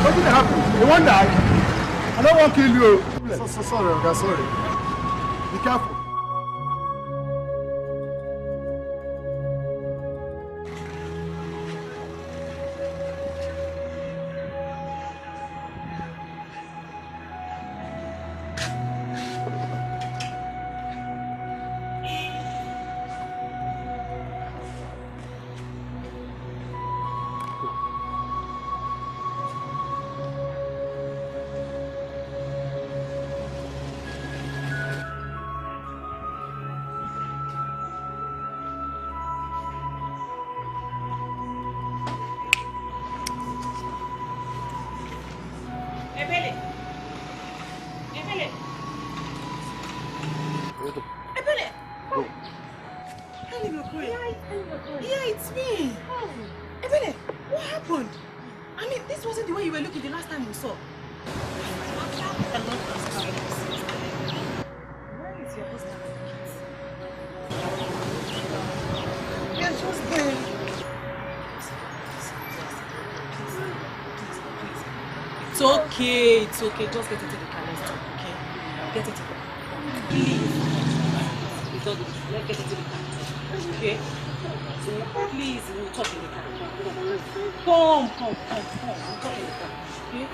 What did happen? You won't die. I don't want to kill you. Sorry, Oga, sorry. Be careful. It's okay, just get into the car, let's talk, okay? Get it. Please. It's not good. Let's get into the car. Okay? So please, we'll talk in the car. Come. We'll talk in the car. Okay?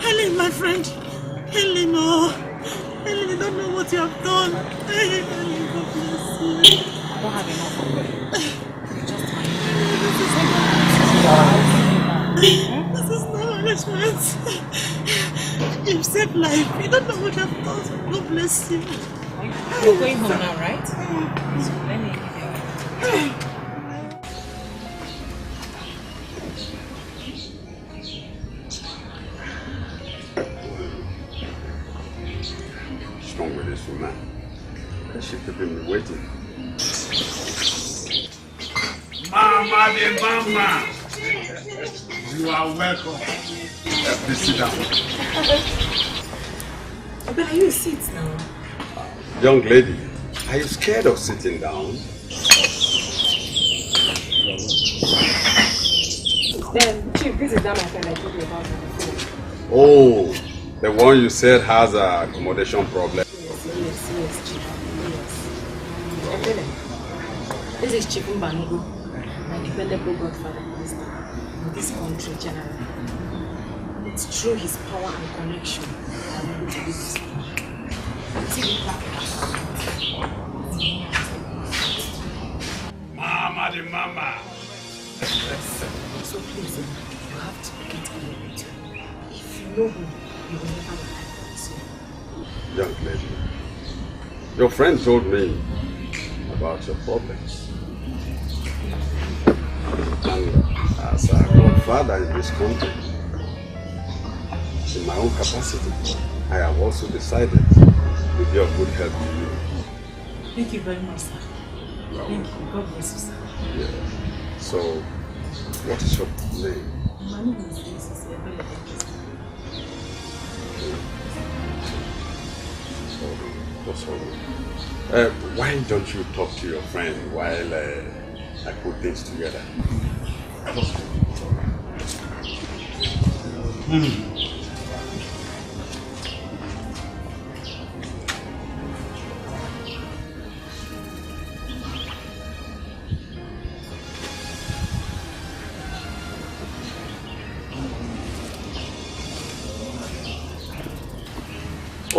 Helen, my friend. Helen, oh. Helen, you don't know what you have done. Helen, God bless you. I don't have enough of it. This is no management. You've saved life. You don't know what you have done. God bless you. You're going home now, right? So let me give you a with this woman. She keeping me waiting. Mama de Mama! You are welcome. Please sit down. But are you a seat now? Young lady, are you scared of sitting down? Then, Chief, this is that my friend I told you about before. Oh, the one you said has a accommodation problem. Yes, Chief. Yes. This is Chief Mbanigo, my dependable godfather in this country generally. It's through his power and connection that I'm able to do this. Mama de Mama! So please, you have to get connected. If you know him, you will never lie. Young lady, your friend told me about your problems. And as a godfather in this country, in my own capacity, I have also decided to be of good help to you. Thank you very much, sir. Thank you. God bless you, sir. Yeah. So, what is your name? My name is Ebele. Why don't you talk to your friend while I put things together.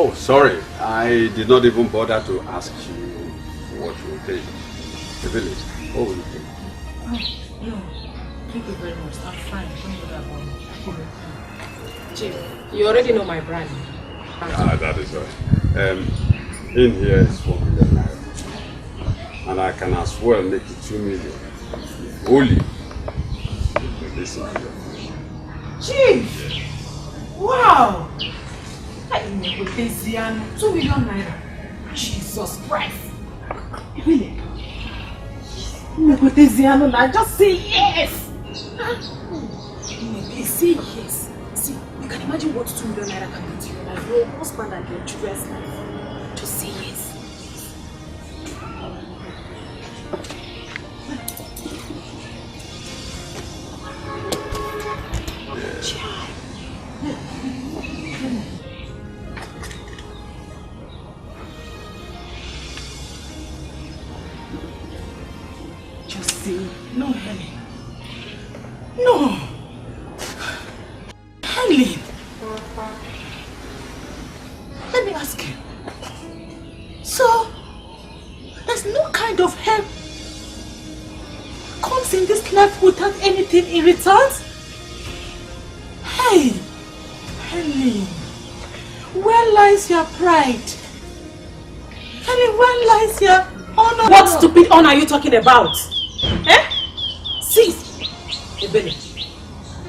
Oh, sorry. I did not even bother to ask you what you will take. The village. What will you take? Oh, no. Thank you very much. I'm fine. Don't bother about me. Chief, you already know my brand. That is right. In here is 4 million naira. And I can as well make it 2 million. If only you listen to your friend. Chief! Wow! 2 million naira. Jesus Christ! Really? I just say yes! Please say yes. See, you can imagine what 2 million naira can do to you, like your husband and your children's life. Just say yes. No, Helen. No! Helen! Let me ask you. So, there's no kind of help comes in this life without anything in return? Hey! Helen! Where lies your pride? Helen, where lies your honor? What stupid honor are you talking about? Eh? See, Ebele,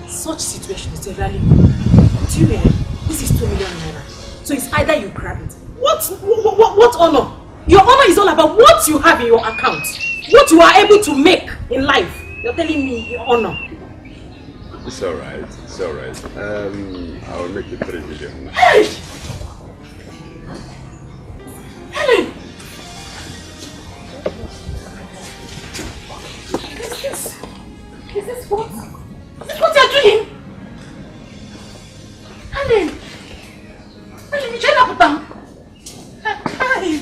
such situation is a rally. Do you know, this is 2 million naira. So it's either you grab it. What honor? Your honor is all about what you have in your account. What you are able to make in life. You're telling me your honor. It's alright, it's alright. I will make it 3 million. Hey! Helen! Is this what? Is this what you're doing? Helen! Helen, you can't put down. Hey!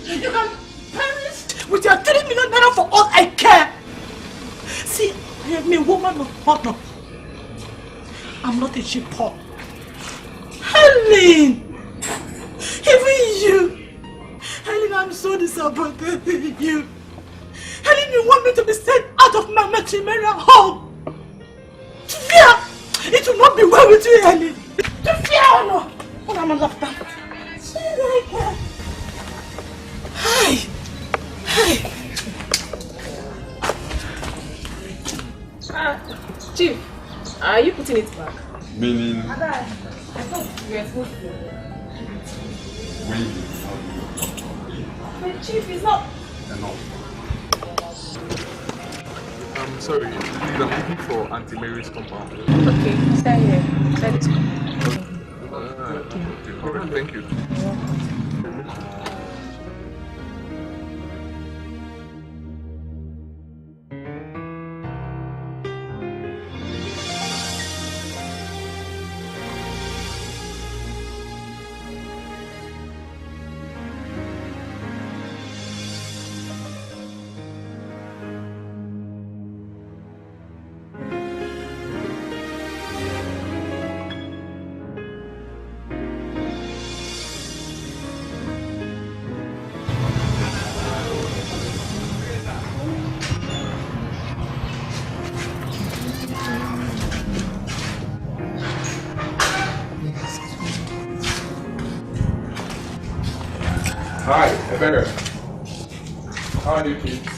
You can perish with your 3 million naira for all I care. See, I am a woman of honor. I'm not a cheap pawn. Helen! Even you! Helen, I'm so disappointed in you. Helen, you want me to be sent out of my matrimonial home. To fear! It will not be well with you, Helen. To fear or no? When I'm left out. Hi! Hi! Chief, are you putting it back? Meaning? I thought you were supposed to. When But Chief is not. enough. I'm sorry, please, I'm looking for Auntie Mary's compound. Okay, stay here. Try this one. Okay. Alright, thank you. Hi, Ebere. How are you kids?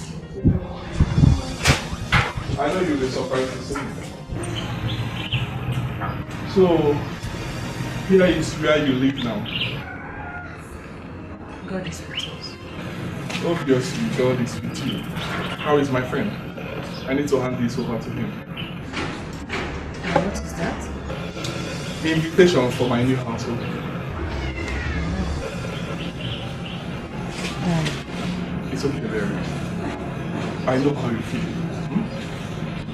I know you'll be surprised to see me. So, here is where you live now. God is with us. Obviously, God is with you. How is my friend? I need to hand this over to him. And what is that? The invitation for my new household. okay, Larry. I know how you feel.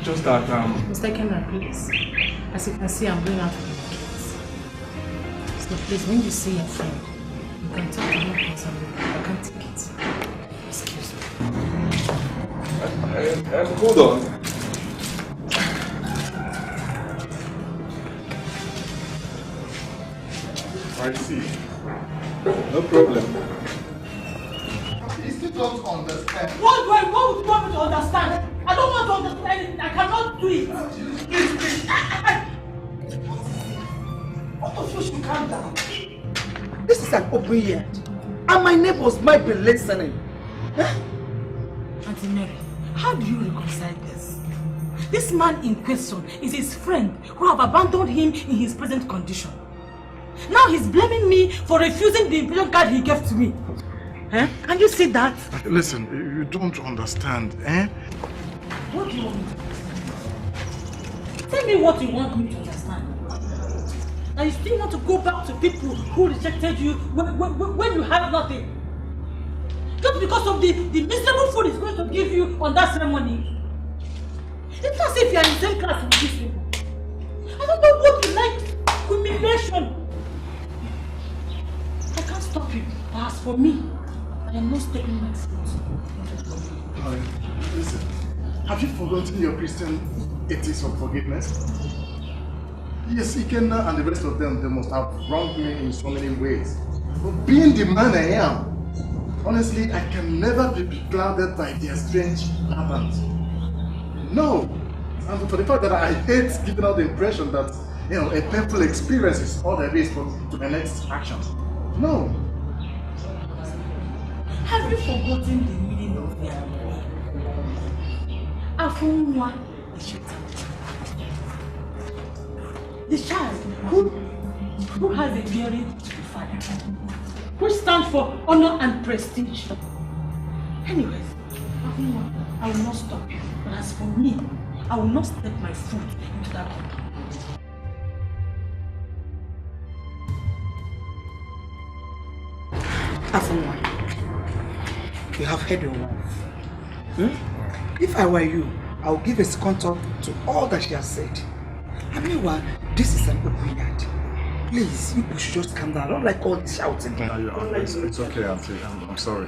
Just that, Mr. Kenna, please. As you can see, I'm going out of the kids. So please, when you see your friend, you can talk to him personally. I can't take it. Excuse me. Hold on. I see. No problem. You still don't understand. What would you want me to understand? I don't want to understand anything. I cannot do it. Please. What of you should calm down? This is an open yard, and my neighbors might be listening. Huh? Auntie Mary, how do you reconcile this? This man in question is his friend who have abandoned him in his present condition. Now he's blaming me for refusing the imperial card he gave to me. Eh? Can you see that? Listen, you don't understand, eh? What do you want me to understand? Tell me what you want me to understand. And you still want to go back to people who rejected you when you had nothing. Just because of the miserable food he's going to give you on that ceremony. It's as if you are in the same class with these people. I don't know what you like. Humiliation. I can't stop you. But as for me, I am not stepping my foot. Listen, have you forgotten your Christian ethics of forgiveness? Yes, Ikenna and the rest of them, they must have wronged me in so many ways. But being the man I am, honestly, I can never be clouded by their strange patterns. No. And for the fact that I hate giving out the impression that, you know, a painful experience is all there is to the next action. No. Have you forgotten the meaning of their name? Afunwa, the child who has a bearing to the father, which stands for honor and prestige. Anyways, Afunwa, I will not stop you. But as for me, I will not step my foot into that compound. Afunwa, you have heard your wife. If I were you, I would give a second thought to all that she has said. And meanwhile, this is an open yard. Please, you should just calm down. I don't like all this shouting. It's okay, Auntie. I'm sorry.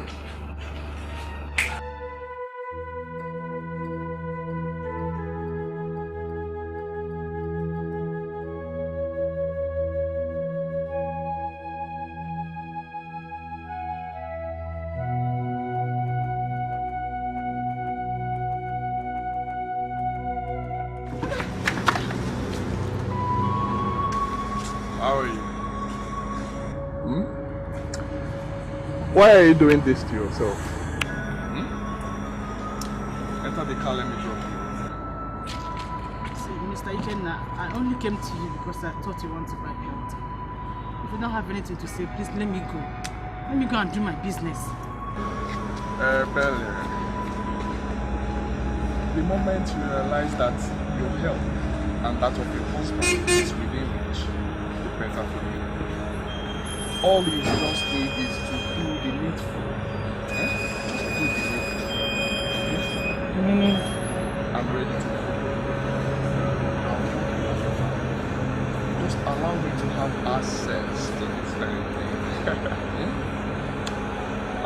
How are you? Why are you doing this to yourself? Enter the car, let me drop you. See, Mr. Ikenna, I only came to you because I thought you wanted to buy health. If you don't have anything to say, please let me go. Let me go and do my business. Belle, the moment you realize that your health and that of your husband is within reach, the better for you. All you just need is to do the needful. Just do the needful. I'm ready to go. Just allow me to have access to this very thing.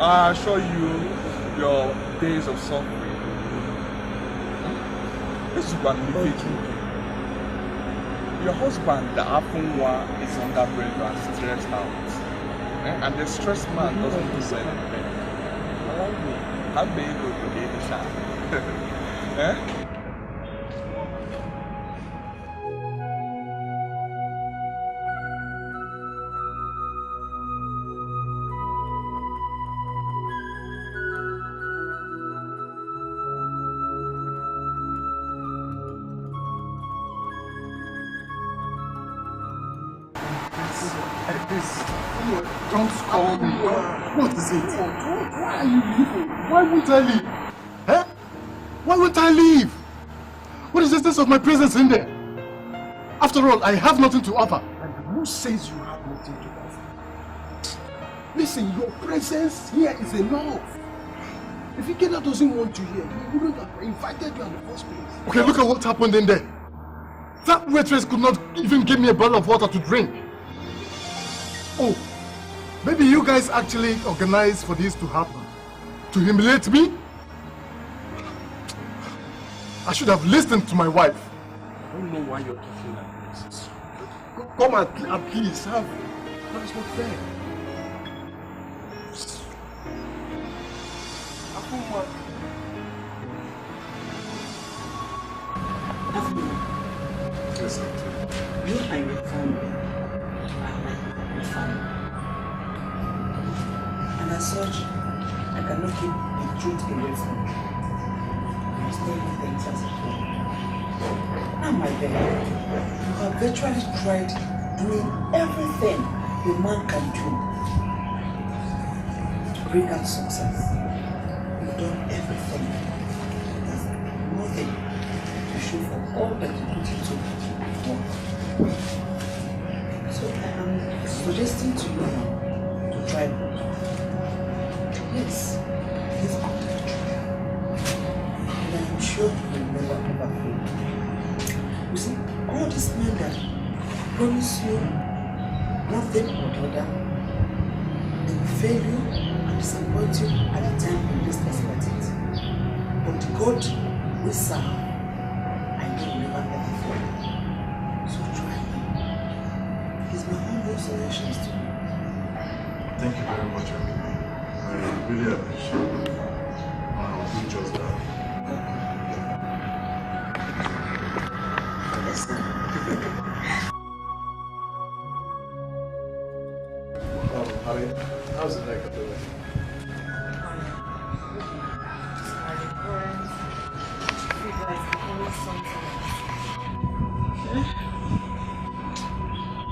I assure you, your days of suffering. This is what we do. Your husband, the Afunwa, is under pressure and stressed out. And the stressed man doesn't do well anything. Allow me. How may you go to the other side? Don't call me. What is it? Why are you leaving? Why won't I leave? Huh? Why won't I leave? What is the sense of my presence in there? After all, I have nothing to offer. And who says you have nothing to offer? Listen, your presence here is enough. If Ikeda doesn't want you here, he wouldn't have invited you in the first place. Okay, look at what happened in there. That waitress could not even give me a bottle of water to drink. Oh, maybe you guys actually organized for this to happen. To humiliate me? I should have listened to my wife. I don't know why you're talking like this. Come at least have. That is not fair. Afunwa. Yes, sir. You and your family are like my family. And as such, I cannot keep the truth away from you. I must tell you things as it is. Now, my baby, you have virtually tried doing everything a man can do to bring out success. You've done everything. There's nothing to show for all that you put into work. So I am suggesting to you now to try both. Yes, please come to try. And I am sure you will never ever fail. You see, all these men that promise you one thing or the other, they will fail you and disappoint you at the time you least expect it. But the God we serve, I know will never ever fail. So try. It's my humble suggestions to you. Thank you very much, Ami. I really appreciate it. I'll do just that. Harry, how's the neck doing?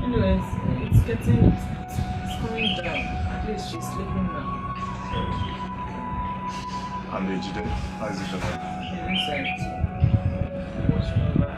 Anyways, it's coming down. At least she's sleeping now. And Ejide, how is it going? She's inside. Watching over.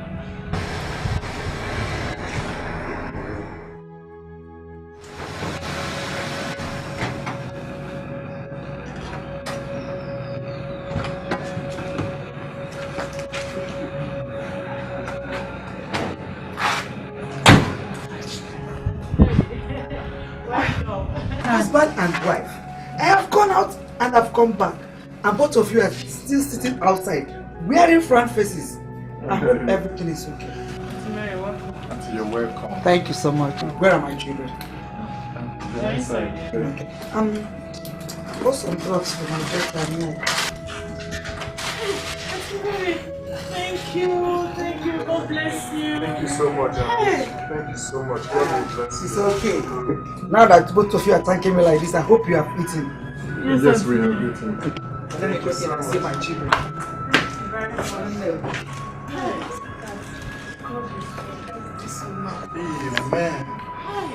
Husband and wife. I have gone out and I've come back. And both of you are still sitting outside, wearing front faces. I hope everything is okay. Mary, welcome. Auntie, you're welcome. Thank you so much. Where are my children? They're inside. Okay. Got some drugs for my daughter here. Thank you. God bless you. Thank you so much, Auntie. Thank you so much. God will bless you. It's okay. Now that both of you are thanking me like this, I hope you have eaten. Yes, we have eaten. Let me go in and see my children. Hey, man.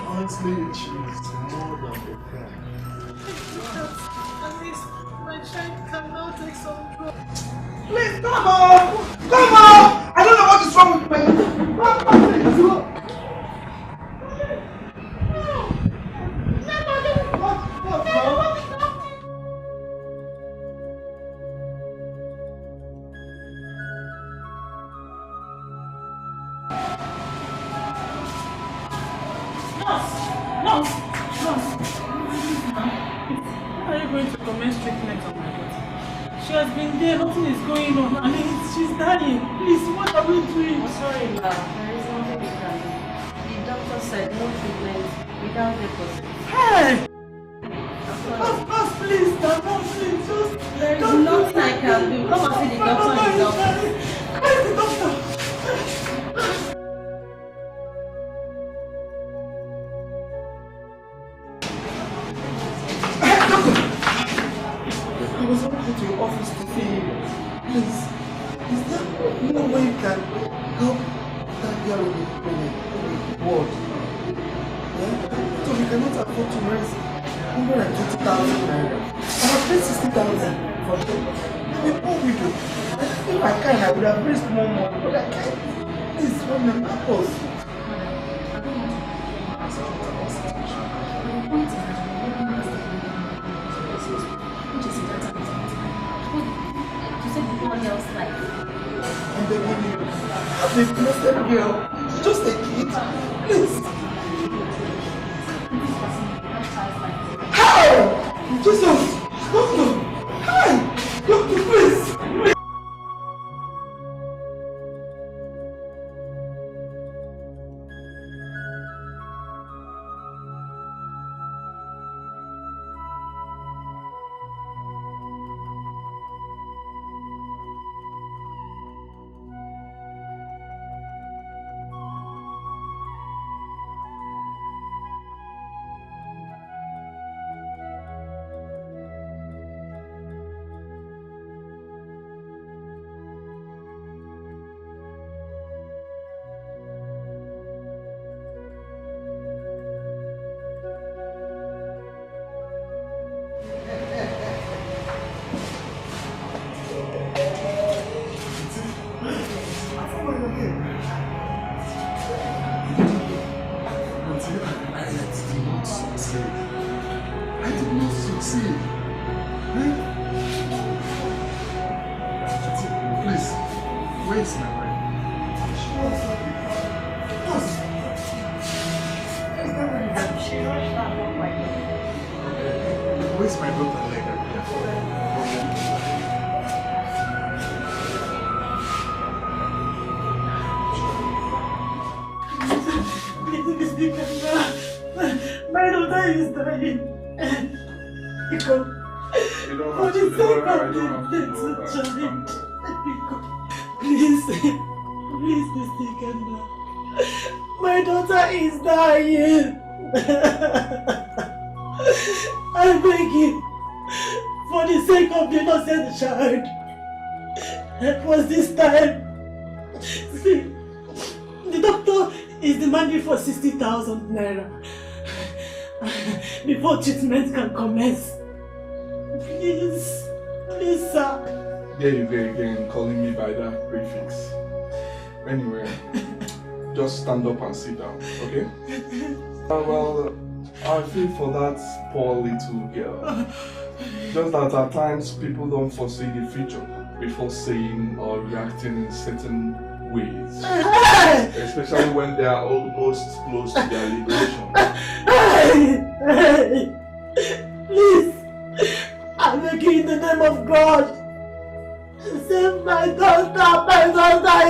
Honestly, she's more than a friend. At least my child can now take some drugs. Please, come on! Come on! I don't know what is wrong with my... She has been there, nothing is going on. I mean, she's dying. Please, what are we doing? I'm sorry, ma. There is nothing we can do. The doctor said no treatment without deposit. Hey! Please, doctor, please, just... There is nothing I can do. Come and see the doctor yourself. Where is the doctor? I was going to go to your office to see you. Please, is there no way you can help that girl with the ward? So we cannot afford to raise 120,000 naira. I have paid 60,000 for them. I'm a poor widow. If I can, I would have raised more money, but I can't. Please, what my purpose? The blessed girl. Just a kid. Please. How? Jesus! Doctor! Hi! Doctor, please! Child, help us this time. See, the doctor is demanding for 60,000 naira before treatment can commence. Please, sir. There you go again, calling me by that prefix. Anyway, just stand up and sit down, okay? Well, I feel for that poor little girl. Just that at times people don't foresee the future before saying or reacting in certain ways. Especially when they are almost close to their liberation. Please, I beg you in the name of God. Save my daughter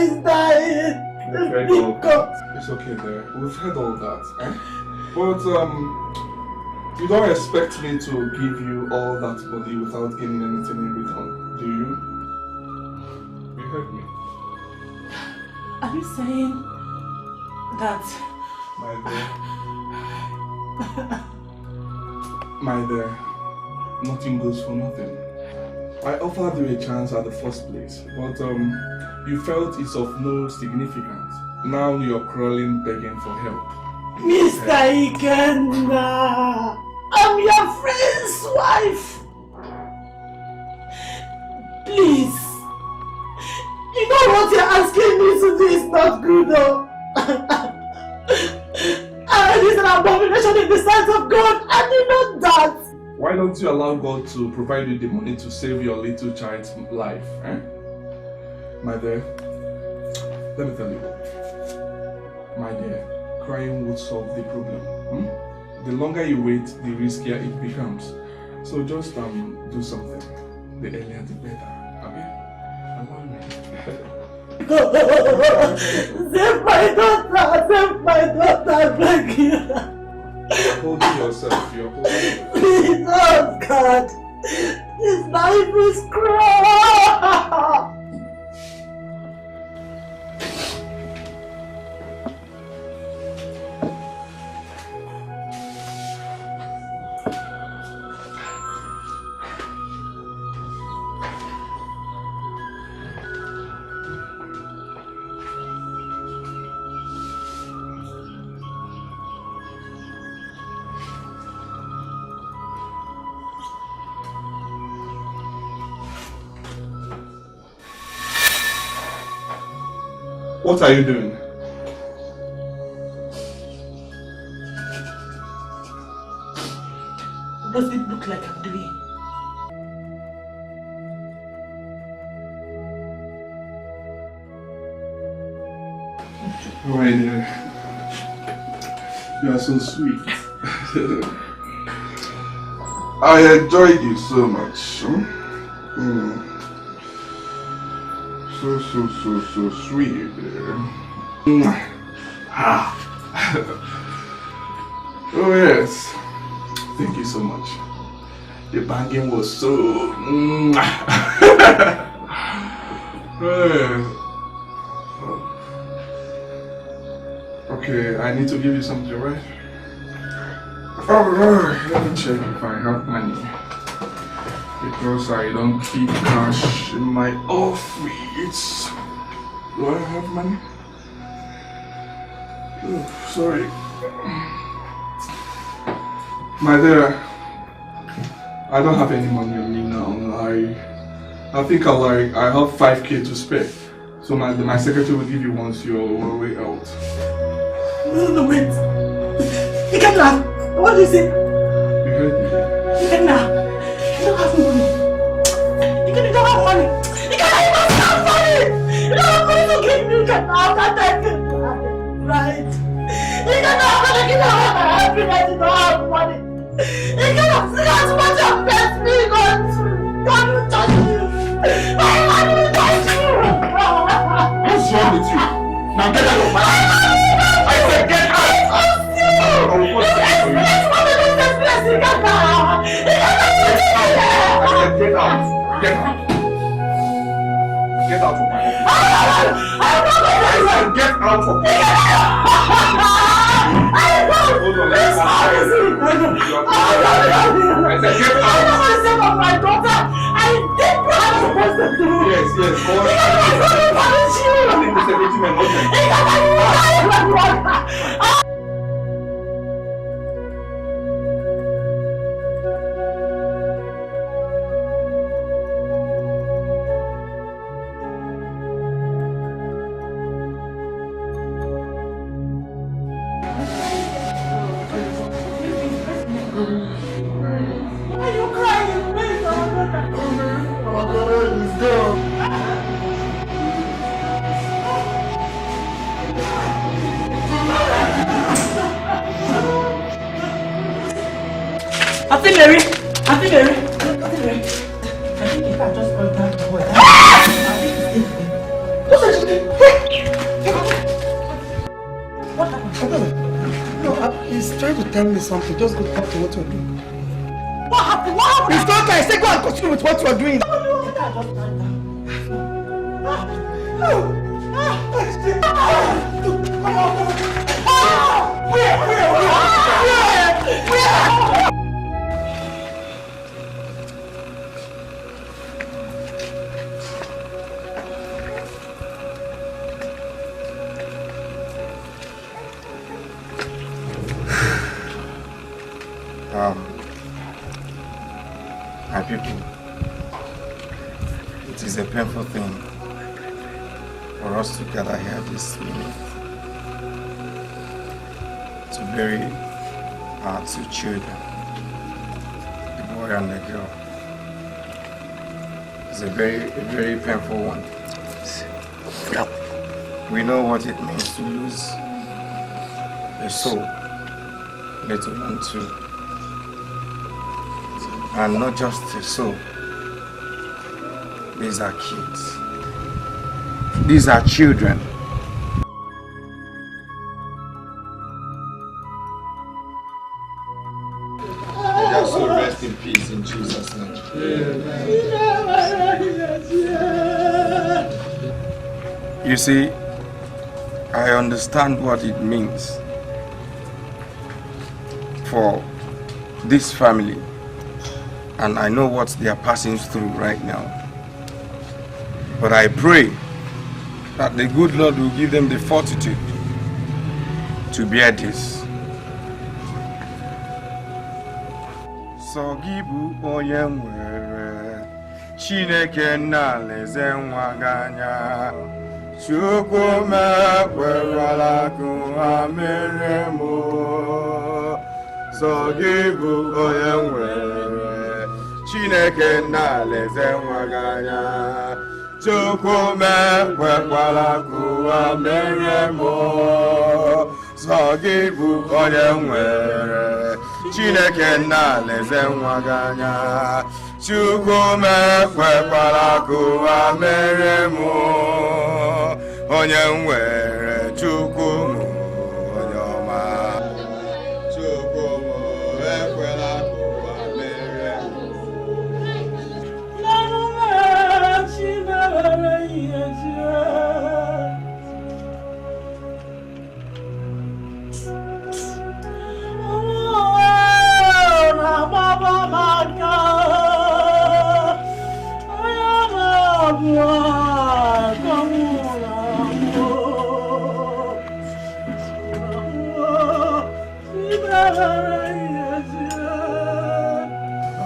is dying. We've heard all that. It's okay there. We've heard all that. But you don't expect me to give you all that money without getting anything in return, do you? You heard me. Are you saying that... My dear, nothing goes for nothing. I offered you a chance at the first place, but you felt it's of no significance. Now you're crawling begging for help. Mr. Ikenna, I'm your friend's wife. Please, you know what you're asking me to do is not good, though. It is an abomination in the sight of God, and you know that. Why don't you allow God to provide you the money to save your little child's life? My dear, let me tell you, my dear, crying would solve the problem. The longer you wait, the riskier it becomes. So just do something. The earlier the better. Okay? Allow me. Save my daughter, I beg you. Hold yourself, you're holding. Please, oh God, this life is cruel. What are you doing? What does it look like I'm doing? my dear. You are so sweet. I enjoyed you so much. So sweet. Oh yes. Thank you so much. The banging was so... Okay, I need to give you something, right? Alright, let me check if I have money. Because I don't keep cash in my office. Do I have money? Oh, sorry. My dear, I don't have any money on me now. I think I have 5k to spare. So my secretary will give you once you're way out. No, wait. You can laugh. What is it? You heard me? You can laugh. You don't have money. You don't have money. You don't have money. You don't have money to give me. You can laugh. That time. Right. You can laugh. You don't have happiness. You don't have money. You cannot see as much of best me God will touch you. My money will touch you. What's wrong with you? Now get out of my house. I said get out. What's that for you? Get out. Get out. Get out of my house. I said get out of my house. Hold on, let me I said get out. I want to save my daughter. I did what I was supposed to do. Yes. Go on. I think the security men want Why are you crying? Auntie Mary. I think if I just go down the boy. What happened? No, he's trying to tell me something. Just go back to what you're doing. What happened? He's not there. I said go and continue with what you're doing. My people, it is a painful thing for us to gather here this minute to bury our two children, the boy and the girl. It's a very painful one. We know what it means to lose a soul, let alone two. And not just a soul. These are kids. These are children. May their soul rest in peace in Jesus' name. You see, I understand what it means for this family, and I know what they are passing through right now. But I pray that the good Lord will give them the fortitude to bear this. Sogibu oyemwere Chineke na leze nwaganya Chukuma kwewala kuhameremo Sogibu oyemwere Chineke na leze nwaganya Chukwume kwekwala kuwa mere mo Sogi bụ onye nwere Chineke na leze nwa gị anya Chukwume kwekwala kuwa mere mo onye nwere Chukwu onye ọma Chukwume ekwela kuwa mere mo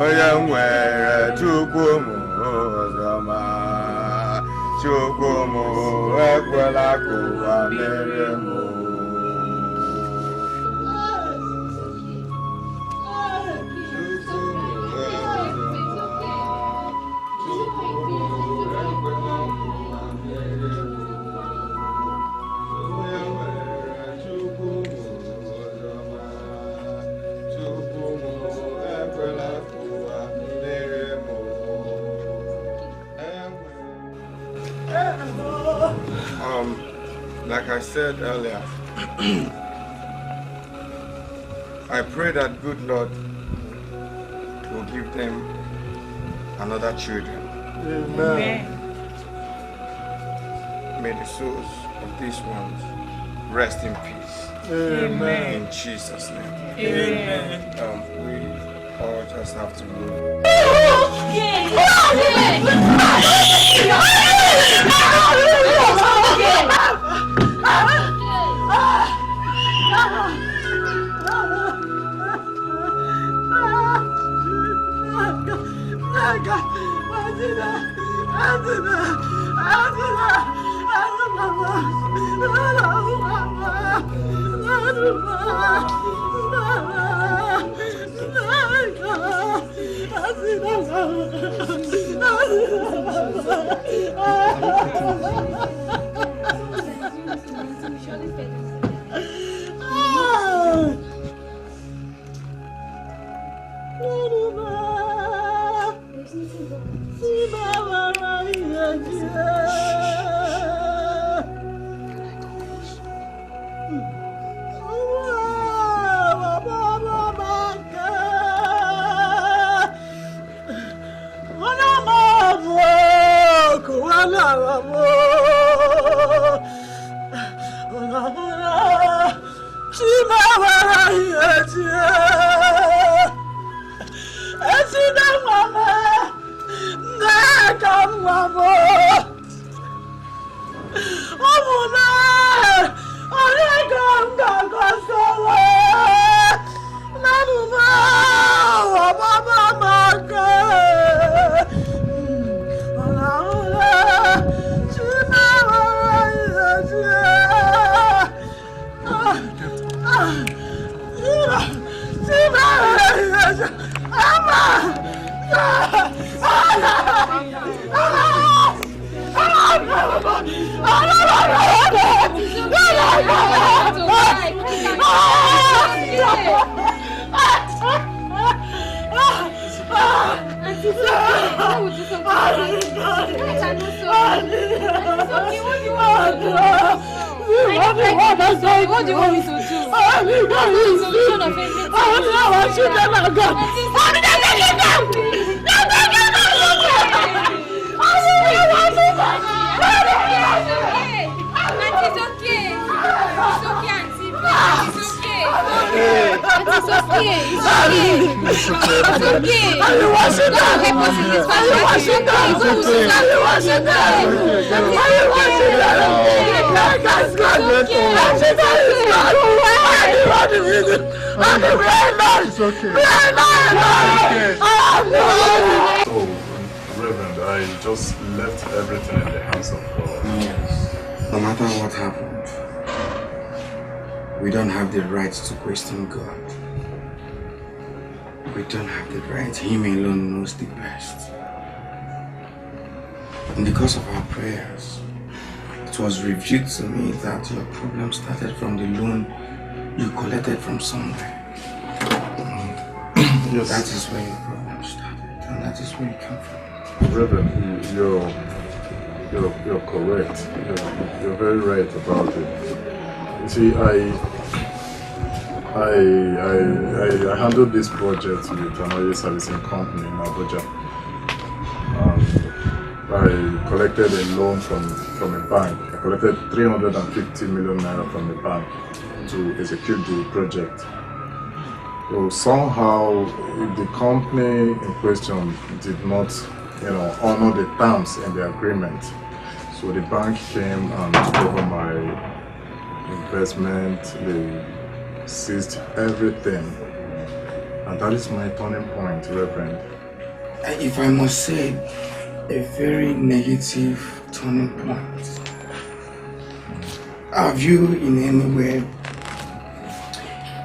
onye nwere Chukwu Uzoma Chukwu ekwela ka ụwa mere m Like I said earlier, I pray that good Lord will give them another children. Amen. May the souls of these ones rest in peace. Amen. In Jesus' name. Amen. We all just have to move. What do you want me to do? Solution of everything. So, Reverend, I just left everything in the hands of God. Yes. No matter what happened, we don't have the right to question God. We don't have the right. Him alone knows the best. In the course of our prayers, it was revealed to me that your problem started from the loan you collected from somewhere. Yes. That is where your problem started, and that is where you come from. Reverend, you're correct. You're very right about it. You see, I handled this project with an oil servicing company in Abuja. I collected a loan from a bank. I collected 350 million naira from a bank to execute the project. So somehow the company in question did not, honor the terms in the agreement. So the bank came and took over my investment. They seized everything. And that is my turning point, Reverend. If I must say, a very negative turning point. Have you in any way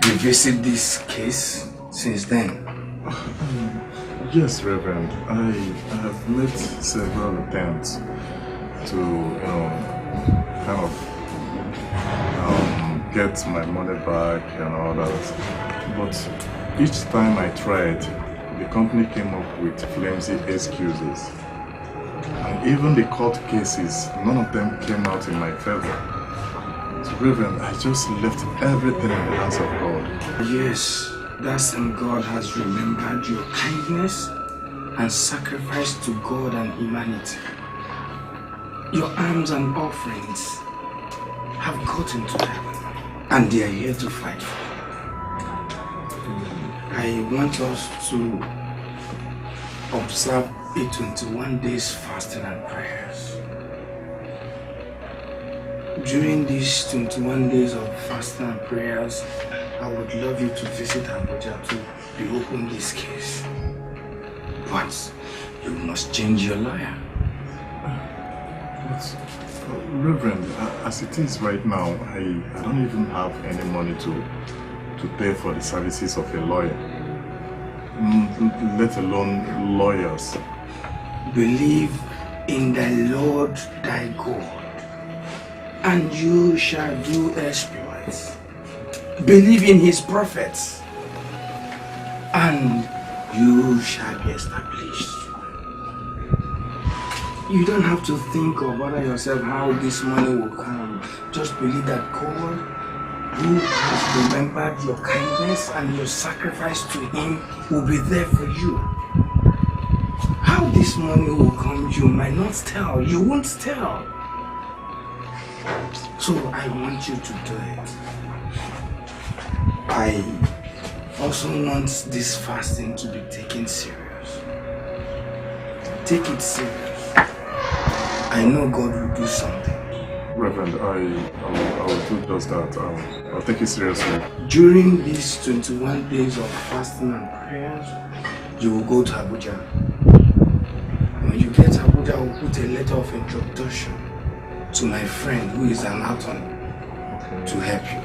revisited this case since then? Yes, Reverend. I have made several attempts to, kind of get my money back and all that. But each time I tried, the company came up with flimsy excuses. And even the court cases, none of them came out in my favor. So, Reverend, I just left everything in the hands of God. Yes, that same God has remembered your kindness and sacrifice to God and humanity. Your alms and offerings have gotten to heaven, and they are here to fight for you. I want us to observe a 21 days fasting and prayers. During these 21 days of fasting and prayers, I would love you to visit Abuja to reopen this case. But you must change your lawyer. But, Reverend, as it is right now, I don't even have any money to pay for the services of a lawyer, let alone lawyers. Believe in the Lord thy God, and you shall do exploits. Believe in his prophets, and you shall be established. You don't have to think or bother yourself how this money will come. Just believe that God, who has remembered your kindness and your sacrifice to him, will be there for you. How this money will come, you might not tell. You won't tell. So I want you to do it. I also want this fasting to be taken serious. Take it serious. I know God will do something. Reverend, I will do just that. I'll take it seriously. During these 21 days of fasting and prayers, you will go to Abuja. When you get to Abuja, I will put a letter of introduction to my friend who is an attorney to help you.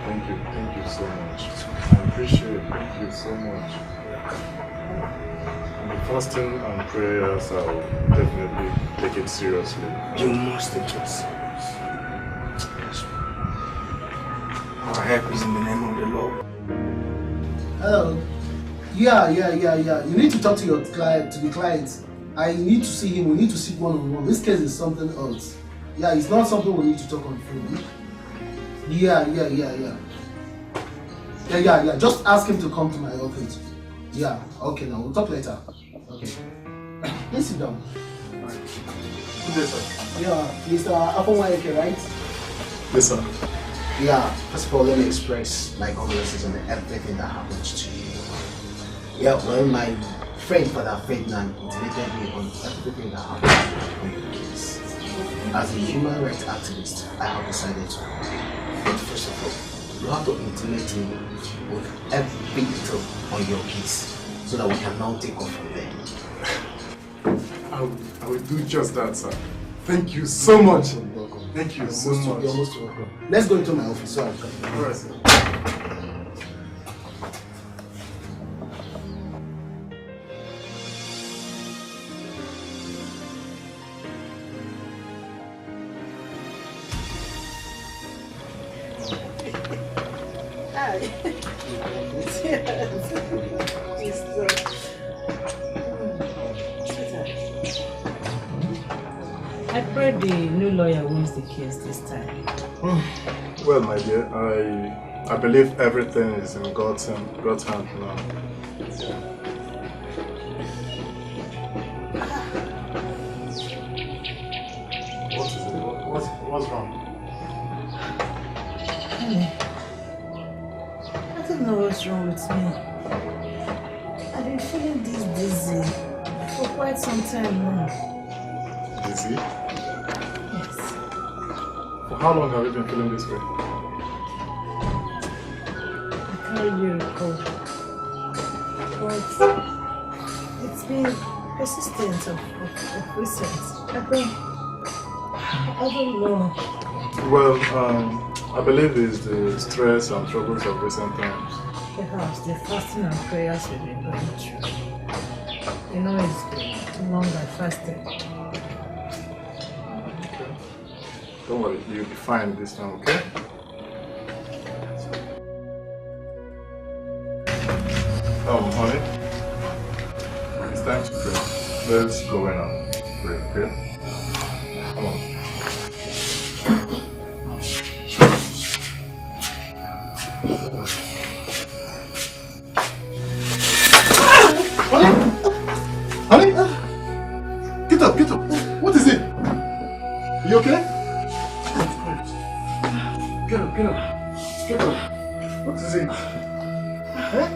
Thank you so much. I appreciate it. Thank you so much. And the fasting and prayers, I'll definitely take it seriously. You must take it serious. Our help is in the name of the Lord. Yeah. You need to talk to your client, I need to see him. We need to speak one-on-one. This case is something else. Yeah, it's not something we need to talk on phone. Yeah. Just ask him to come to my office. Yeah. Okay. Now we'll talk later. Okay. Please sit down. Good day, sir. Yeah, Mr. Afunwa, right? Yes, sir. Yeah. First of all, let me express my condolences on everything that happened to you. Yeah, well, my friend Father Ferdinand intimated me on everything that happened on your case. As a human rights activist, I have decided to. But first of all, you have to intimate me with every detail on your case so that we can now take off from there. I will do just that, sir. Thank you so much. You're welcome. Thank you so much. You're most welcome. Let's go into my office so I can. All right, sir. I pray the new lawyer wins the case this time. Well, my dear, I believe everything is in God's hand now. What is it? What's wrong? I don't know what's wrong with me. I've been feeling this dizzy for quite some time now. Dizzy? Yes. For how long have you been feeling this way? I can't really recall. But it's been persistent of recent. I don't know. Well, I believe it's the stress and troubles of recent times. Perhaps the fasting and prayers we've been going through. You know, it's been too long I fasted. Okay. Don't worry, you'll be fine this time, okay? Honey, it's time to pray. Let's go in and pray, okay? Come on. Honey? Get up. What is it? You okay? Get up. What is it? Huh?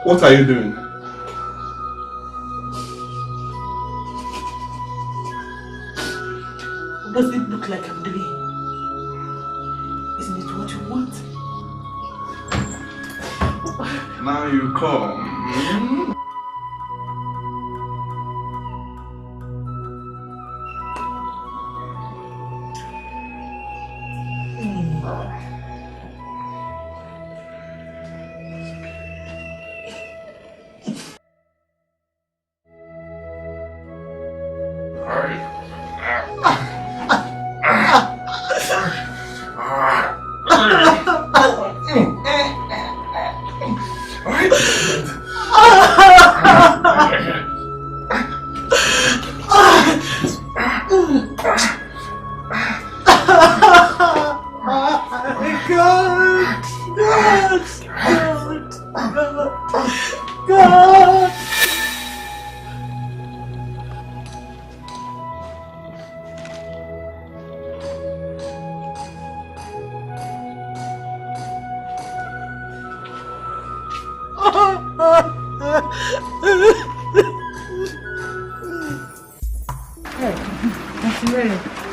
What are you doing? What does it look like I'm doing? Isn't it what you want? Now you come.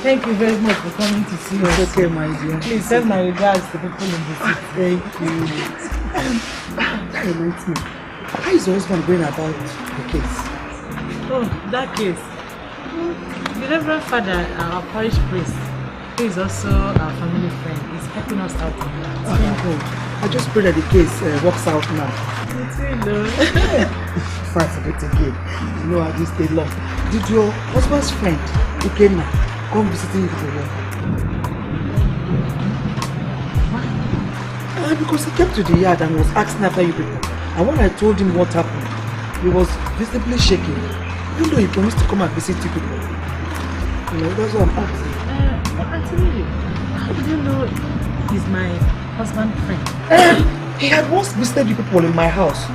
Thank you very much for coming to see us. It's okay, my dear. Please send my regards to people in the city. Thank you. That reminds me. How is your husband going about the case? Oh, that case. The Reverend Father, our parish priest, who is also our family friend, is helping us out on that. Thank God. I just pray that the case works out now. It's really Fast a bit again. You know, I just stay long. Did your husband's friend, who came now, come visiting you for work? Because he came to the yard and was asking after you people. And when I told him what happened, he was visibly shaking. Even though he promised to come and visit you people. You know, that's what I'm asking. Actually, how did you know he's my husband's friend? He had once visited you people in my house.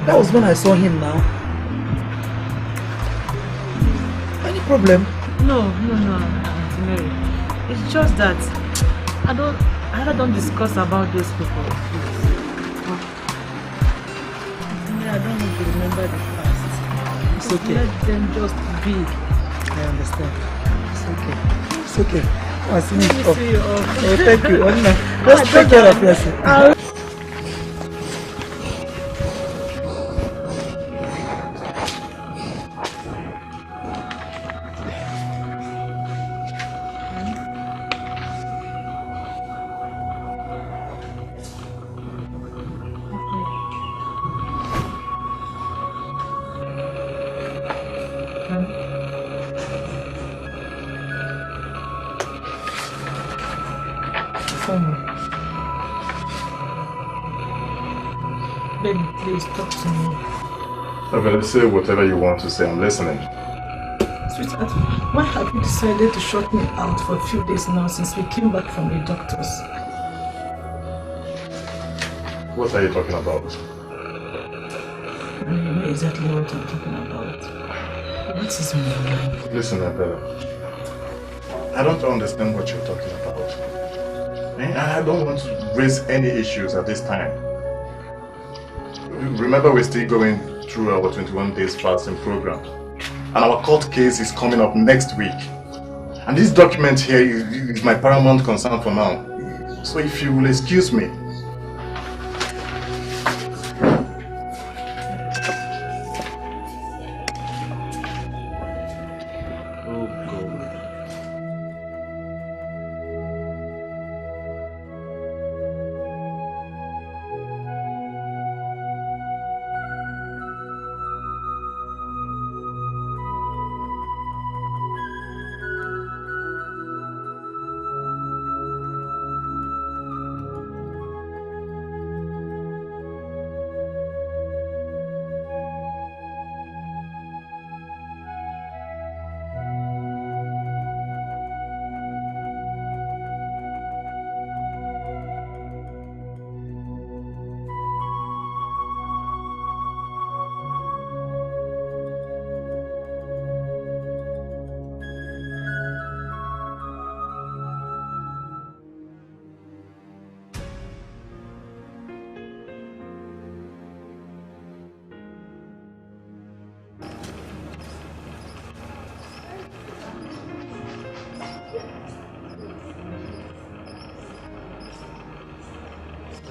That was when I saw him now. Any problem? No, Auntie Mary. It's just that I don't discuss about those people. I don't want to remember the past. It's okay. Let them just be. I understand. It's okay. It's okay. I'll see you off. Oh, thank you. Just take care of yourself. Baby, please talk to me. Okay, say whatever you want to say. I'm listening. Sweetheart, why have you decided to shut me out for a few days now since we came back from the doctors? What are you talking about? I know exactly what I'm talking about. What is in your mind? Listen, Abella. I don't understand what you're talking about. I don't want to raise any issues at this time. Remember, we're still going through our 21 days fasting program. And our court case is coming up next week. And this document here is my paramount concern for now. So if you will excuse me.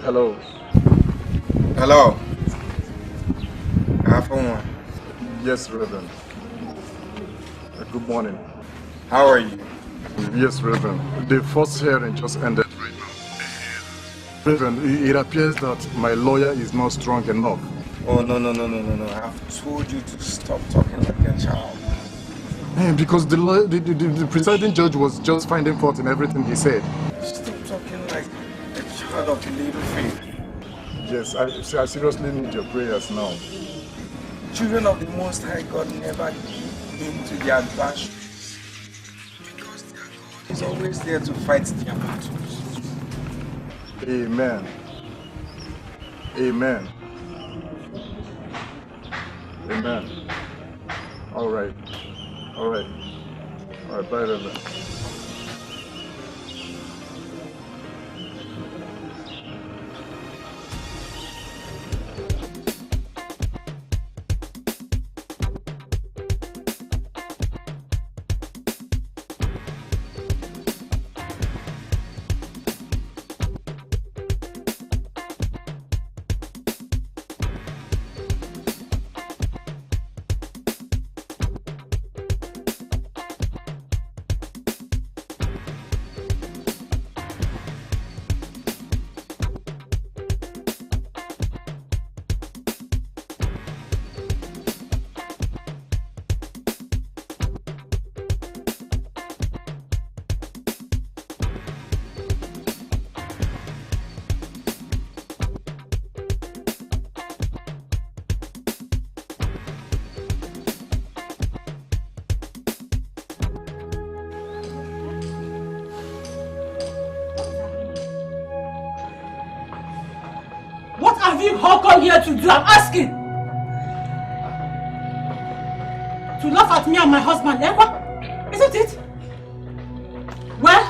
Hello. Hello. Afunwa. Yes, Reverend. Good morning. How are you? Yes, Reverend. The first hearing just ended right now. Reverend, it appears that my lawyer is not strong enough. Oh, no. I've told you to stop talking like a child. Because the presiding judge was just finding fault in everything he said. Stop talking like a child of little faith. Yes, I seriously need your prayers now. Children of the Most High God never give in to their adversaries, because their God is always there to fight their battles. Amen. Amen. Amen. All right. Bye, Reverend. What have you all come here to do? I'm asking. To laugh at me and my husband, eh? Isn't it? Well,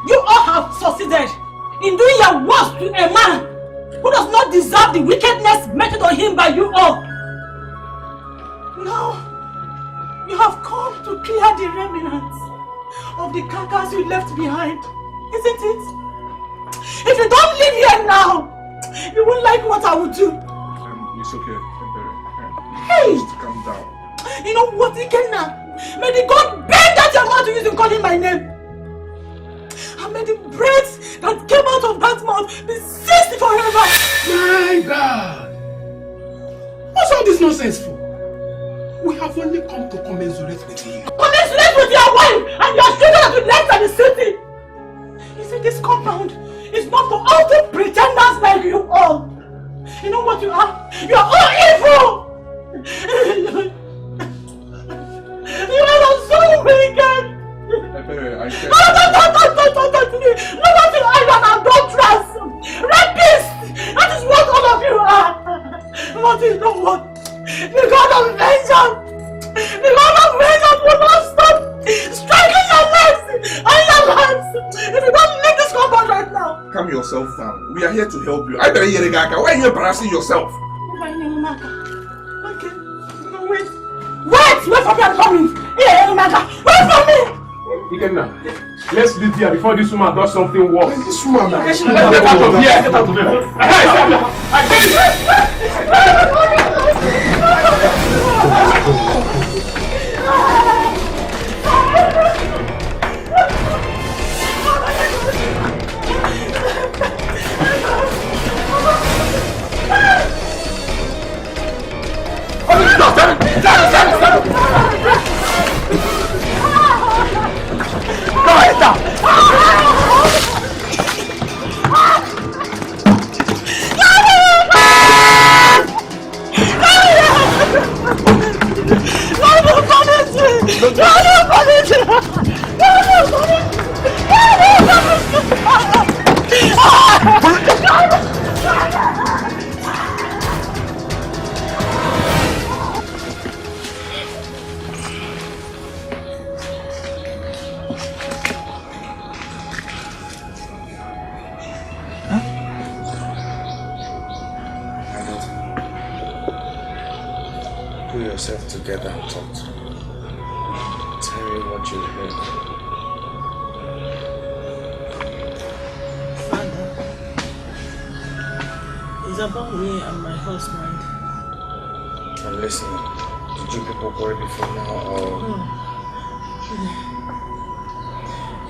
you all have succeeded in doing your worst to a man who does not not deserve the wickedness meted on him by you all. Now, you have come to clear the remnants of the carcass you left behind, isn't it? If you don't leave here now, you won't like what I will do. It's okay. Hey! Just calm down. You know what, Ikenna? May the God bend that your mouth to use in calling my name. And may the breath that came out of that mouth be ceased forever. My God! What's all this nonsense for? We have only come to commensurate with you. Commensurate with your wife and your children that will left in the city. You see, this compound is not for all the pretenders like you all. You know what you are? You are all evil! You are so wicked! I said... Not until I am adulterers! Rapists! That is what all of you are! What is the what? The God of vengeance! The God of vengeance will not stop striking your lives and your lives! If you don't leave this compound right now! Calm yourself down. We are here to help you. I better hear the guy. Why are you embarrassing yourself? Okay, no, wait. Wait for me, I'm coming! Wait for me! Ikenna, let's leave here before this woman does something worse. This woman, let's get out of here. Get out of here. Pull yourself together and talk to me. Tell me what you heard. Father, it's about me and my husband. And listen, did you people worry before now or?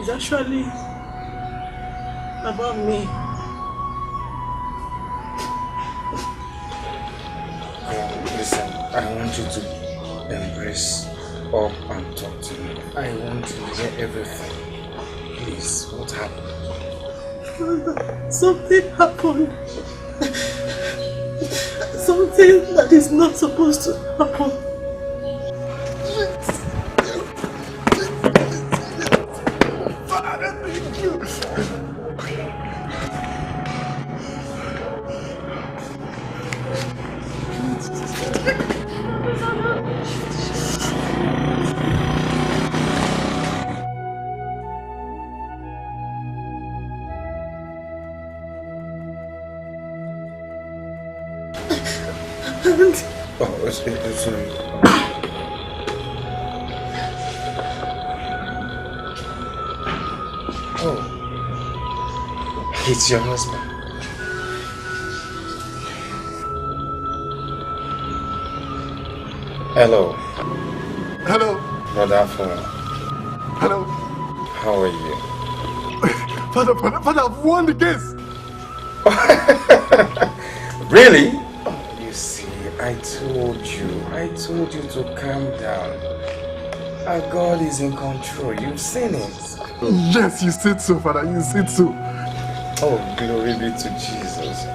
It's actually about me. Listen, I want you to embrace up and talk to me. I want to hear everything. Please, what happened? Something happened. Something that is not supposed to happen. Father, thank you. Oh, it's Oh, it's your husband. Hello. Hello. Brother Afunwa. Hello. How are you? Father, I've won the case. Really? You see, I told you to calm down. Our God is in control. You've seen it. Yes, you said so, Father. You said so. Oh, glory be to Jesus.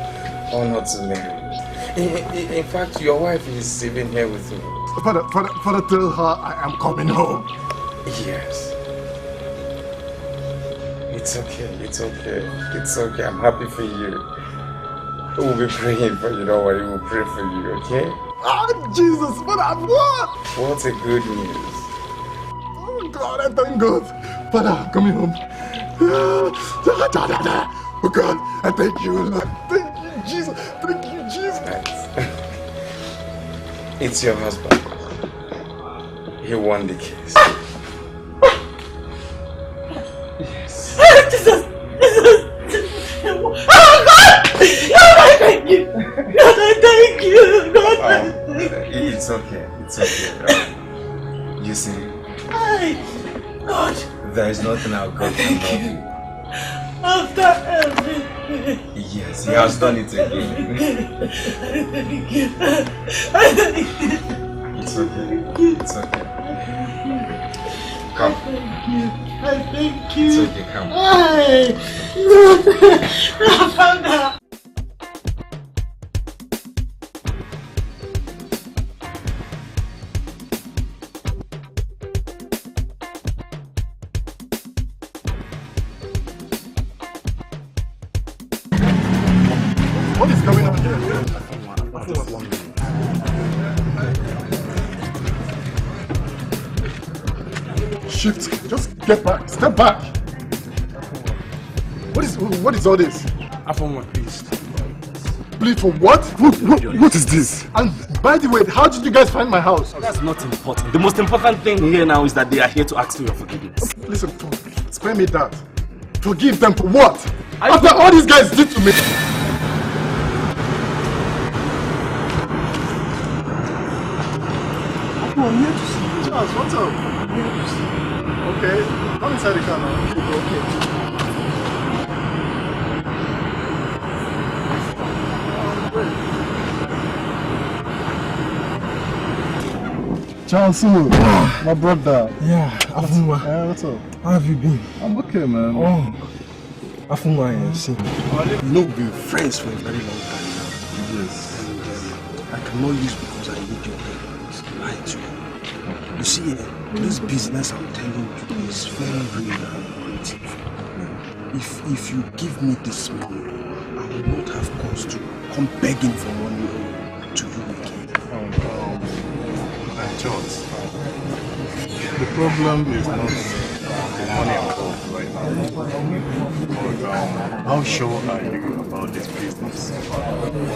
Honor to Mary. In fact, your wife is even here with me. Father, tell her I am coming home. Yes. It's okay. I'm happy for you. We'll be praying for you. Don't worry, we'll pray for you, okay? Ah, Jesus, Father, I've won! What a good news. Oh, God, I thank God. Father, I'm coming home. Oh, God, I thank you, Lord. Thank you, Jesus. Thank It's your husband. He won the case. Yes. Jesus! Oh God! God, thank you! God, thank you! God, thank you! It's okay. It's okay. You see, God, there is nothing our God can do. After everything. Yes, he has done it again. Thank you. It's okay. It's okay. Come. I thank you. It's okay, come. What is going on here? Shift. Just get back. Step back. What is all this? Afunwa, please. Please for what? What is this? And by the way, how did you guys find my house? That's not important. The most important thing here now is that they are here to ask for your forgiveness. Listen, spare me that. Forgive them for what? After all these guys did to me. I'm here to see you. Charles, what's up? I'm here to see you. Okay, come inside the car now. Okay. Charles, my brother. Yeah, Afunwa. Yeah, what's up? How have you been? I'm okay, man. Oh, Afunwa, see. You know, we've been friends for a very long time now. Yes. And I cannot use because I need your help. Lie to you. You see, this business I'm telling you is very real and lucrative. If you give me this money, I will not have cause to come begging for money to you again. George, the problem is not the money involved right now, but how sure are you about this business?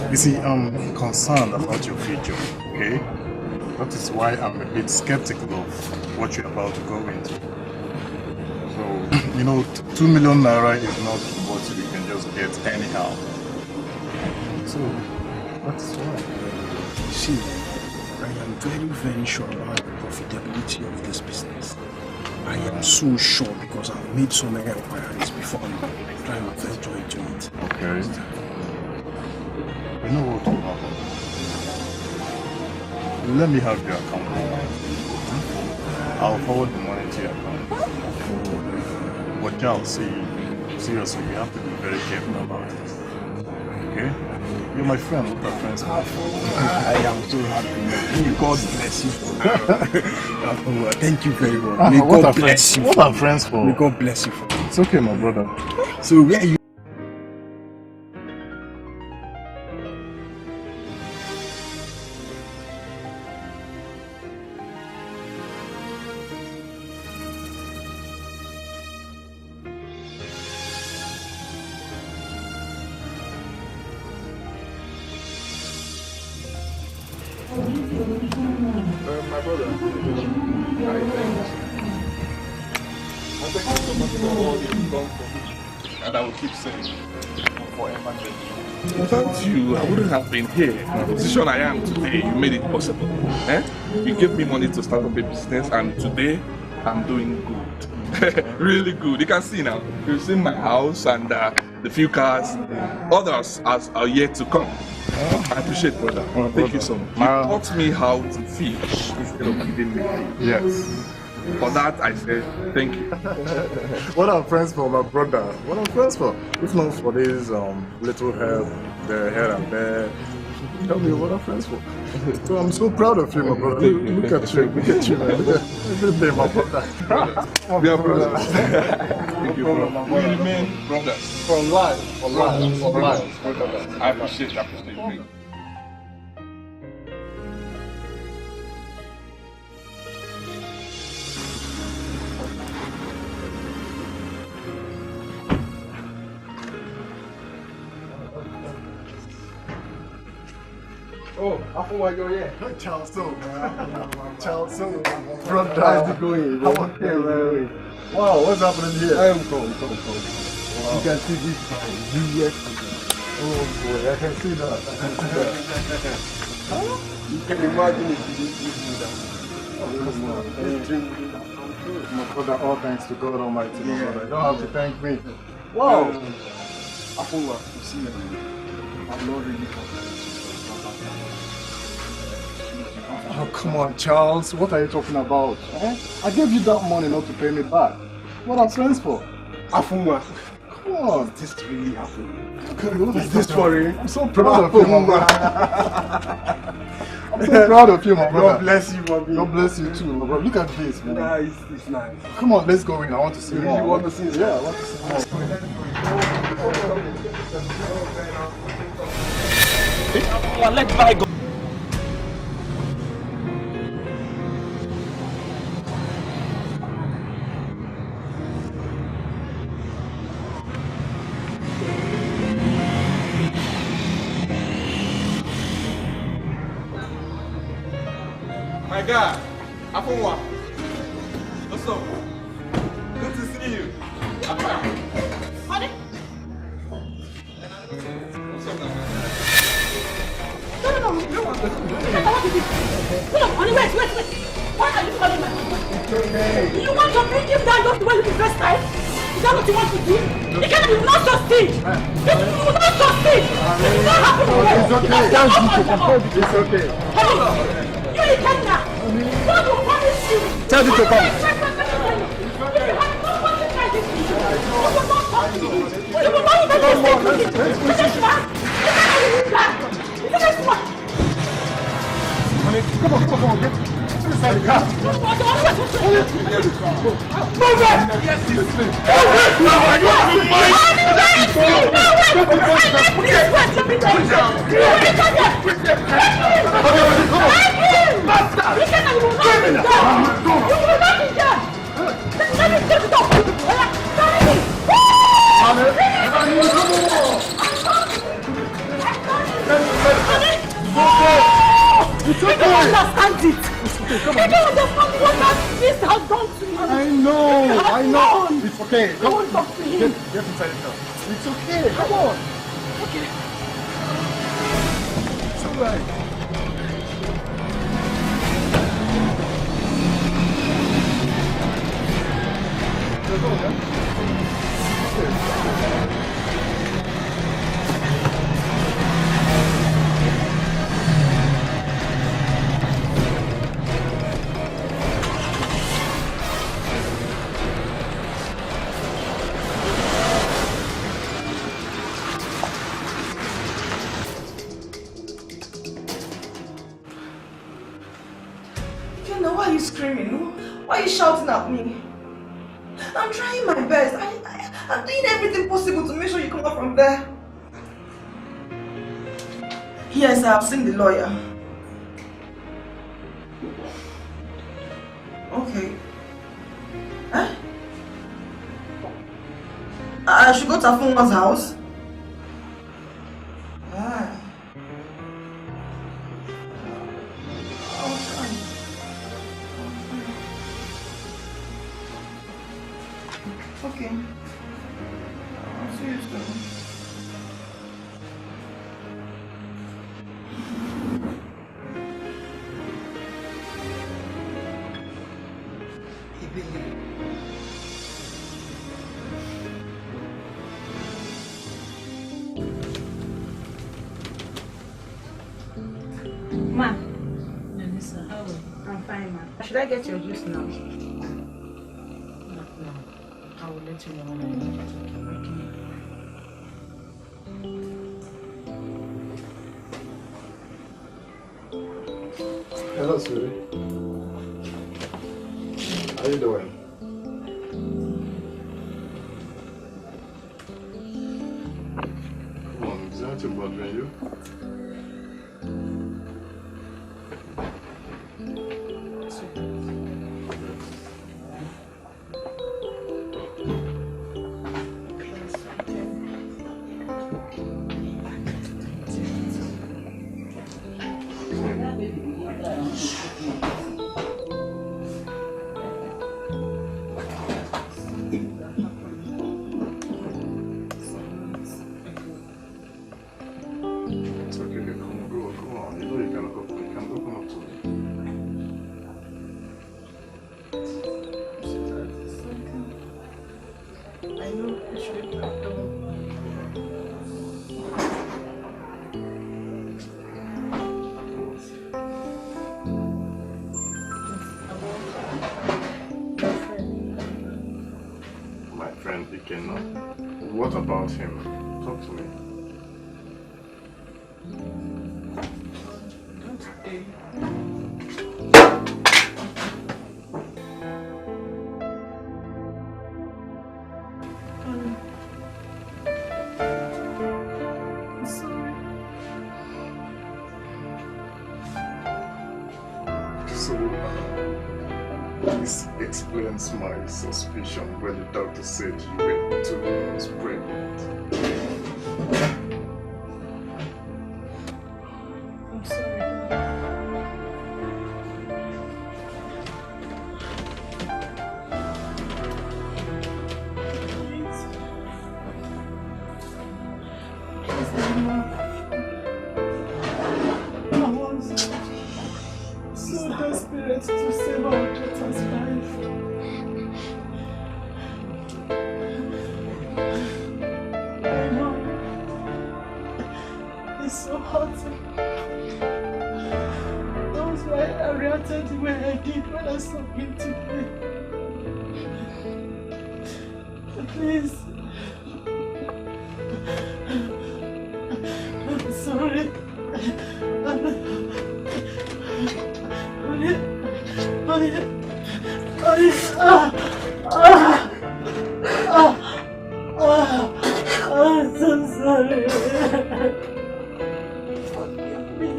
You see, I'm concerned about your future, okay? That is why I'm a bit skeptical of what you're about to go into. So, you know, 2 million naira is not what you can just get anyhow. So, that's why. See, I am very, very sure about the profitability of this business. I am so sure because I've made so many inquiries before I'm trying to venture into it. Okay. You know what will happen? Let me have your account. I'll forward the money to your account. But Charles, seriously, you have to be very careful about it. Okay? You're my friend. What are friends for? I am so happy. May God bless you. Thank you very much. May God bless you. What are friends for? May God bless you for it. It's okay, my brother. So where are you? My brother, I thank you so much for all you've done for me. And I will keep saying forever. Without you, I wouldn't have been here. The position I am today, you made it possible. You gave me money to start up a business, and today I'm doing good. Really good. You can see now. You've seen my house and the few cars. Others are yet to come. I appreciate, brother. Thank you so much. You taught me how to fish instead of feeding me. Yes. For that, I say thank you. What are friends for, my brother? What are friends for? If not for this little help there, here and there. Tell me, what are friends for? So I'm so proud of you, my brother. Look at you, man. Every day, my brother. We are brothers. Thank you, brother. We remain brothers. For life, for life, for life. I appreciate you. Oh, Afunwa, you're here. Ciao, so. Ciao, so. Brother, how's it going? How are you? Wow, what's happening here? I am cold. Wow. You can see this US. Oh boy, I can see that. You can imagine if you didn't give me that. Oh, my brother, all thanks to God Almighty. Yeah. You don't have to thank me. Wow. Afunwa, you see, I'm not really confident. Oh, come on, Charles. What are you talking about? Eh? I gave you that money not to pay me back. What are friends for? Afunwa, come on. Is this really happening? What is this for you? I'm so proud of you, my brother. I'm so proud of you, my brother. God bless you, mommy. God bless you too, my brother. Look at this, man. Nah, it's nice. Come on, let's go in. I want to see you more. You want to see it? Yeah, I want to see more. Let my go. My guy, Afunwa. What's up? Good to see you. Honey? What's up now? No. What is it? No, honey, wait. Why are you calling me? It's okay. You want to bring him down just the way the first time? Is that what you want to do? You can't be not succeed. You will not succeed. It will not happen again. It's okay. It's okay. You in Kenya. God will punish you. Tell him to come. If you have not wanted like this, you will not talk to you. You will not even listen to me. Finish that. Finish what? Honey, come on. Get inside the car. Move it. Yes, It's okay. I don't understand it. I don't understand what this has done to me. I know. It's okay. Come on. Get inside the car. It's okay. Come on. Okay. It's alright. Why are you screaming? Why are you shouting at me? I'm trying my best. I'm doing everything possible to make sure you come out from there. Yes, I have seen the lawyer. Okay. Huh? I should go to Afunwa's house? Ah. Okay. I'll see you soon. Ma. Udolisa, how are you? I'm fine, ma. Should I get your juice now? No. I will let you know when I need it. Okay. Hello, sweetie. How you doing? Come on, is that bothering you? Ikenna. What about him? Talk to me. This explains my suspicion when the doctor said you were 2 months pregnant. I'm sorry. Please, Mama. I was so desperate to save our daughter's life. I know. It's so hurting. That was why I reacted the way I did when I saw him today. Please. I'm sorry. I'm so sorry. Forgive me.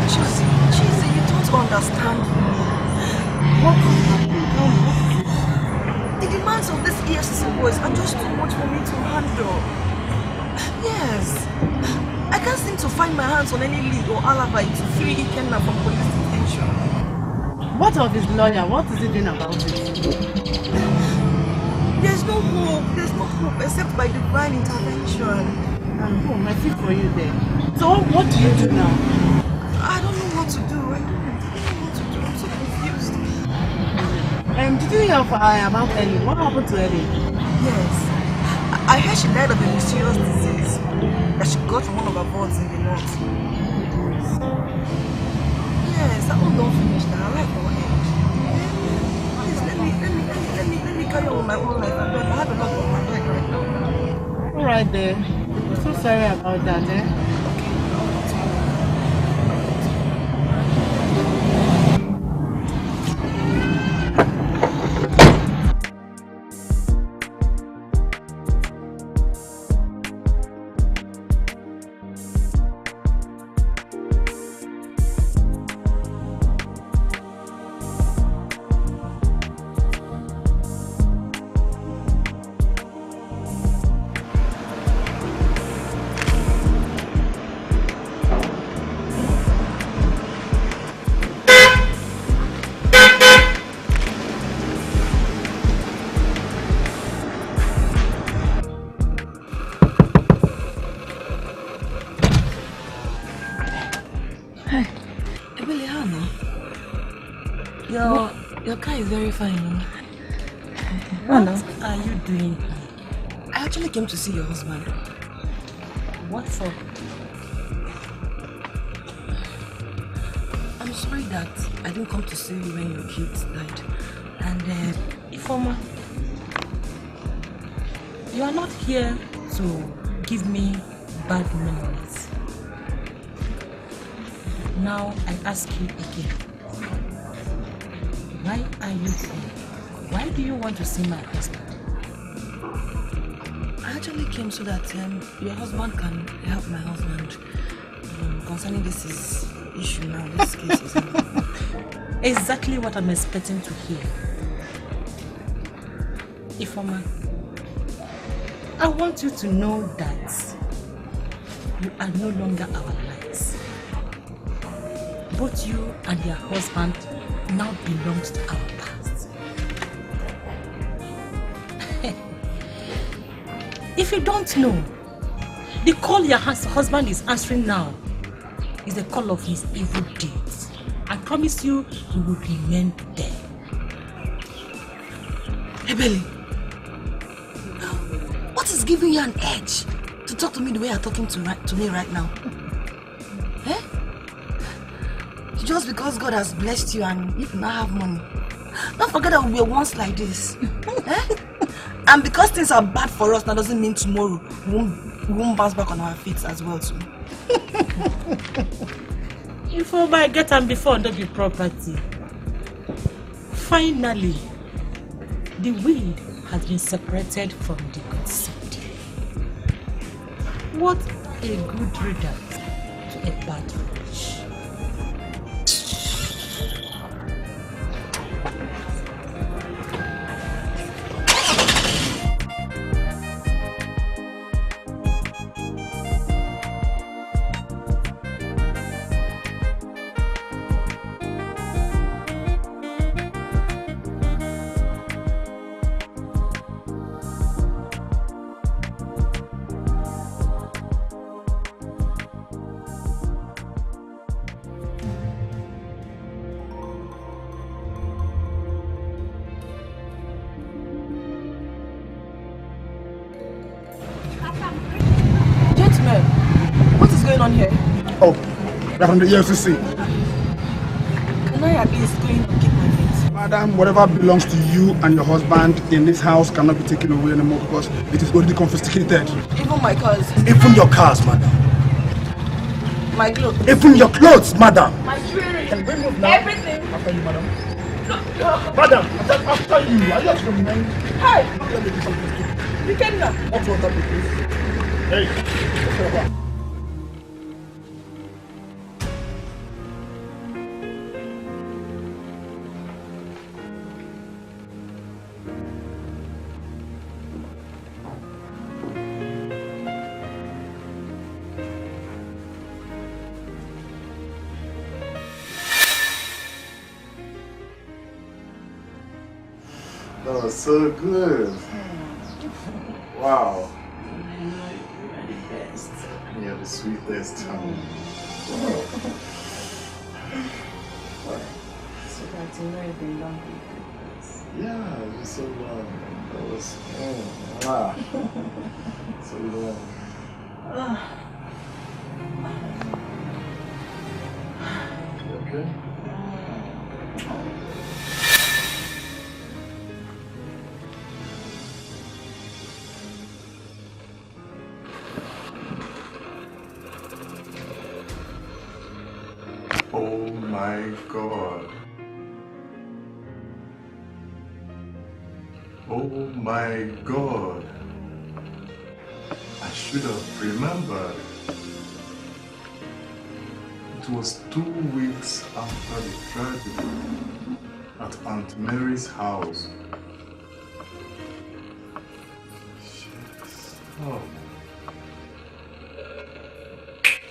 Cheesy, you don't understand me. What is happening? The demands of this EFCC boys are just too much for me to handle. Yes. I can't seem to find my hands on any lead or alibi to free Ikenna from police detention. What of his lawyer? What is he doing about it? There's no hope except by divine intervention. And I feel for you there. So what do you do now? I don't know what to do. I'm so confused. Did you hear about Ellie? What happened to Ellie? Yes. I heard she died of a mysterious disease that she got from one of her vaults in the north. Yes, that one don't finish now. I like her head. Please let me carry on with my own life. I have a lot on my head right now. Alright then. I'm so sorry about that, eh? Your car is very fine. What are you doing? I actually came to see your husband. What for? I'm sorry that I didn't come to see you when your kids died. And Ifoma, you are not here to give me bad memories. Now I ask you again. Why are you here? Why do you want to see my husband? I actually came so that your husband can help my husband concerning this issue now, this case is exactly what I'm expecting to hear. Ifoma, I want you to know that you are no longer our lights. Both you and your husband now belongs to our past. If you don't know, the call your husband is answering now is the call of his evil deeds. I promise you, he will remain there. Hey, Belly. What is giving you an edge to talk to me the way you're talking to me right now? Eh? Just because God has blessed you and you now have money, Don't forget that we were once like this. Eh? And because things are bad for us, that doesn't mean tomorrow we won't bounce back on our feet as well too. If I get them before under the property. Finally, the weed has been separated from the good seed. What a good riddance to a bad wish. Oh, you're from the EFCC. Can I at least go in and keep my face? Madam, whatever belongs to you and your husband in this house cannot be taken away anymore because it is already confiscated. Even my cars? Even your cars, madam. My clothes? Even your clothes, madam. My jewelry? Can we move now? Everything? After you, madam. Madam, after you. Are you asking me? Hi! Let me do something to you. You came now. What's wrong with that, please? Hey, what's your problem? That was so good. Wow. You're the sweetest. So that you know you've been long. Yeah, it was so long. That was wow. So long. You okay? Oh my God. Oh my God. I should have remembered. It was 2 weeks after the tragedy at Aunt Mary's house. Shit. Oh.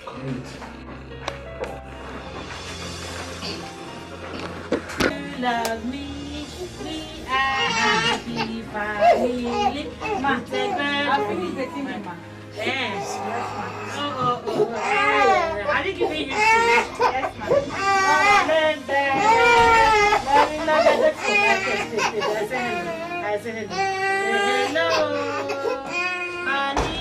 Great. Love me, we are happy family. Ma, take my yes. Oh. Are you giving you food? Yes, ma'am. I say hello. Honey.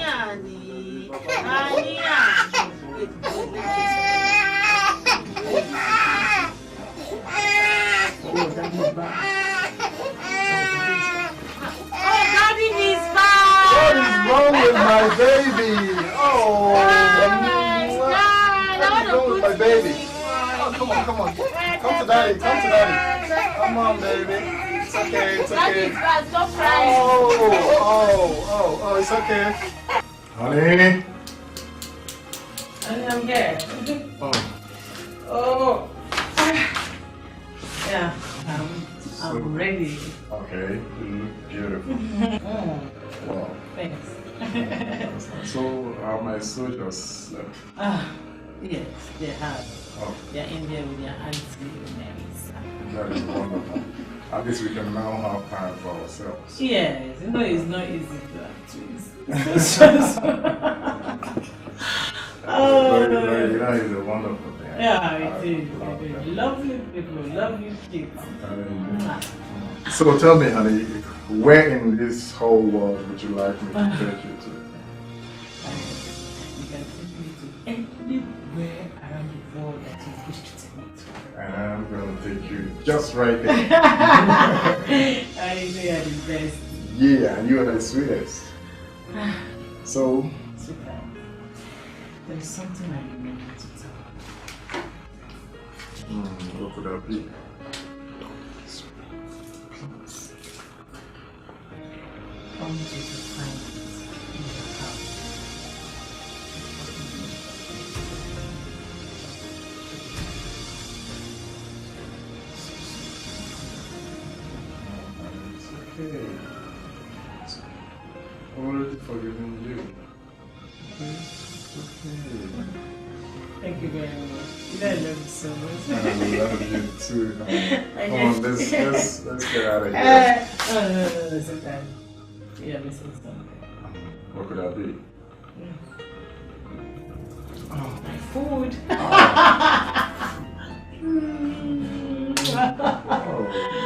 Daddy is back! What is wrong with my baby? Oh, what is wrong with my baby? Oh, come on. Come to daddy. Come on, baby. It's okay. Daddy is back, stop crying. Oh, it's okay. Honey? I'm here. Oh. Yeah, I'm ready. Okay, you look beautiful. Wow. Thanks. So, my soldiers slept? Yes, they have. Oh. They're in there with their auntie Marys. That is wonderful. At least we can now have time for ourselves. Yes, you know it's not easy to have twins. It's just... Very, it's a wonderful thing. Yeah, it is. Lovely people, lovely kids. So tell me, honey, where in this whole world would you like me to take you to? You can take me to anywhere around the world that you wish to take me to. And I'm going to take you just right there. I know you're the best. Yeah, and you are the sweetest. So, Sweetheart, there's something I remember to tell. what could that be? Please. I want you to find it in your house. It's okay. I'm already forgiving you. Okay. Thank you very much. You know I love you so much. I love you too, honey. Come on, let's get out of here. No, sometimes. You're missing something. What could that be? Oh, my food. Oh.